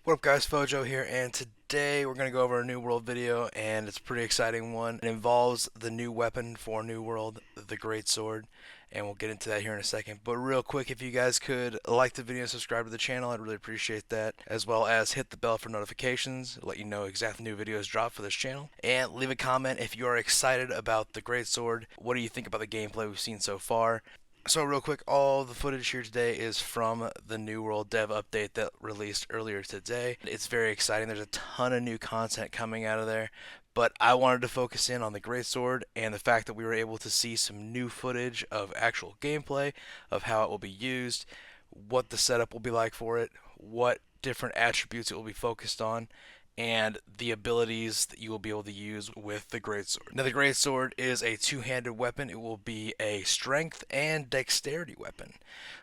What up guys, Fojo here, and today we're going to go over a New World video, and it's a pretty exciting one. It involves the new weapon for New World, the Great Sword, and we'll get into that here in a second. But real quick, if you guys could like the video and subscribe to the channel, I'd really appreciate that, as well as hit the bell for notifications, let you know exactly new videos drop for this channel, and leave a comment if you are excited about the Great Sword. What do you think about the gameplay we've seen so far? So real quick, all the footage here today is from the New World Dev update that released earlier today. It's very exciting. There's a ton of new content coming out of there, but I wanted to focus in on the Great Sword and the fact that we were able to see some new footage of actual gameplay, of how it will be used, what the setup will be like for it, what different attributes it will be focused on, and the abilities that you will be able to use with the Greatsword. Now, the Greatsword is a two-handed weapon. It will be a strength and dexterity weapon.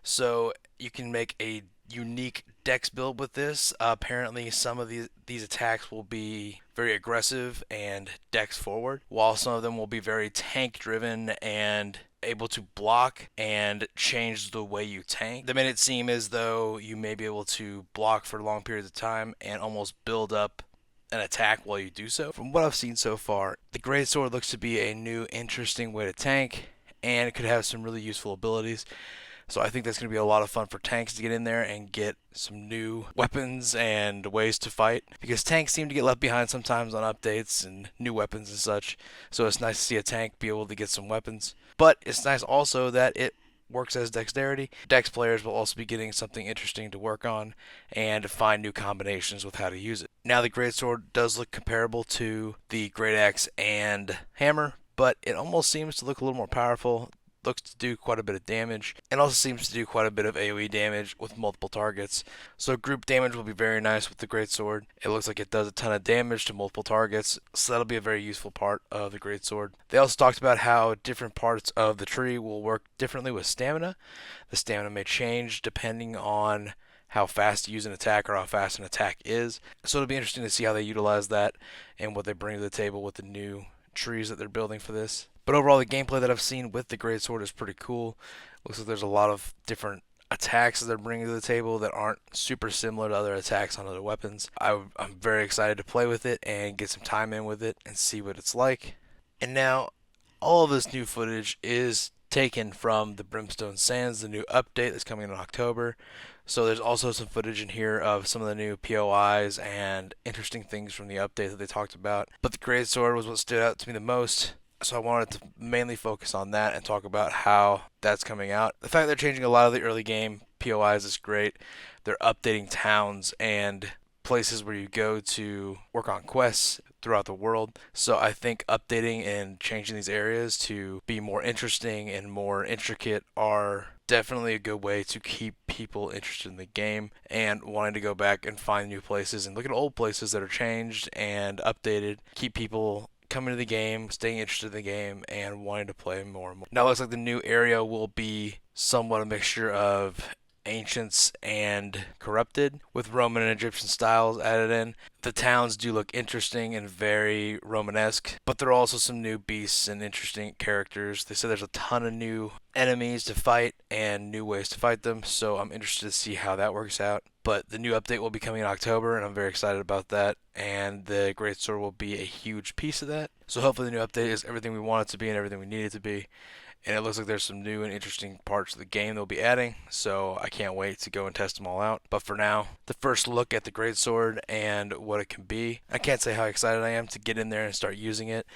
So you can make a unique dex build with this. Apparently, some of these attacks will be very aggressive and dex forward, while some of them will be very tank driven and able to block and change the way you tank. They made it seem as though you may be able to block for long periods of time and almost build up an attack while you do so. From what I've seen so far, the Greatsword looks to be a new interesting way to tank, and it could have some really useful abilities. So I think that's going to be a lot of fun for tanks to get in there and get some new weapons and ways to fight, because tanks seem to get left behind sometimes on updates and new weapons and such. So it's nice to see a tank be able to get some weapons. But it's nice also that it works as dexterity. Dex players will also be getting something interesting to work on and to find new combinations with how to use it. Now, the Greatsword does look comparable to the Great Axe and Hammer, but it almost seems to look a little more powerful. Looks to do quite a bit of damage, and also seems to do quite a bit of AoE damage with multiple targets. So group damage will be very nice with the Greatsword. It looks like it does a ton of damage to multiple targets, so that'll be a very useful part of the Greatsword. They also talked about how different parts of the tree will work differently with stamina. The stamina may change depending on how fast you use an attack or how fast an attack is. So it'll be interesting to see how they utilize that and what they bring to the table with the new trees that they're building for this. But overall, the gameplay that I've seen with the Greatsword is pretty cool. Looks like there's a lot of different attacks that they're bringing to the table that aren't super similar to other attacks on other weapons. I'm very excited to play with it and get some time in with it and see what it's like. And now, all of this new footage is taken from the Brimstone Sands, the new update that's coming in October. So there's also some footage in here of some of the new POIs and interesting things from the update that they talked about. But the Greatsword was what stood out to me the most. So I wanted to mainly focus on that and talk about how that's coming out. The fact they're changing a lot of the early game POIs is great. They're updating towns and places where you go to work on quests throughout the world. So I think updating and changing these areas to be more interesting and more intricate are definitely a good way to keep people interested in the game and wanting to go back and find new places and look at old places that are changed and updated. Keep people coming to the game, staying interested in the game, and wanting to play more and more. Now it looks like the new area will be somewhat a mixture of ancients and corrupted with Roman and Egyptian styles added in. The towns do look interesting and very Romanesque, but there are also some new beasts and interesting characters. They said there's a ton of new enemies to fight and new ways to fight them, so I'm interested to see how that works out. But the new update will be coming in October, and I'm very excited about that. And the Greatsword will be a huge piece of that. So hopefully the new update is everything we want it to be and everything we need it to be. And it looks like there's some new and interesting parts of the game they'll be adding, so I can't wait to go and test them all out. But for now, the first look at the Greatsword and what it can be. I can't say how excited I am to get in there and start using it,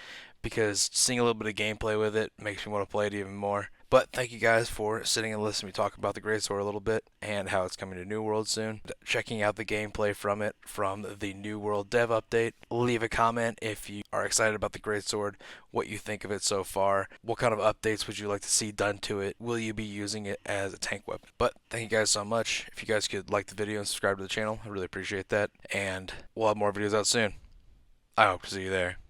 because seeing a little bit of gameplay with it makes me want to play it even more. But thank you guys for sitting and listening to me talk about the Greatsword a little bit and how it's coming to New World soon. Checking out the gameplay from it from the New World Dev update. Leave a comment if you are excited about the Greatsword, what you think of it so far. What kind of updates would you like to see done to it? Will you be using it as a tank weapon? But thank you guys so much. If you guys could like the video and subscribe to the channel, I really appreciate that. And we'll have more videos out soon. I hope to see you there.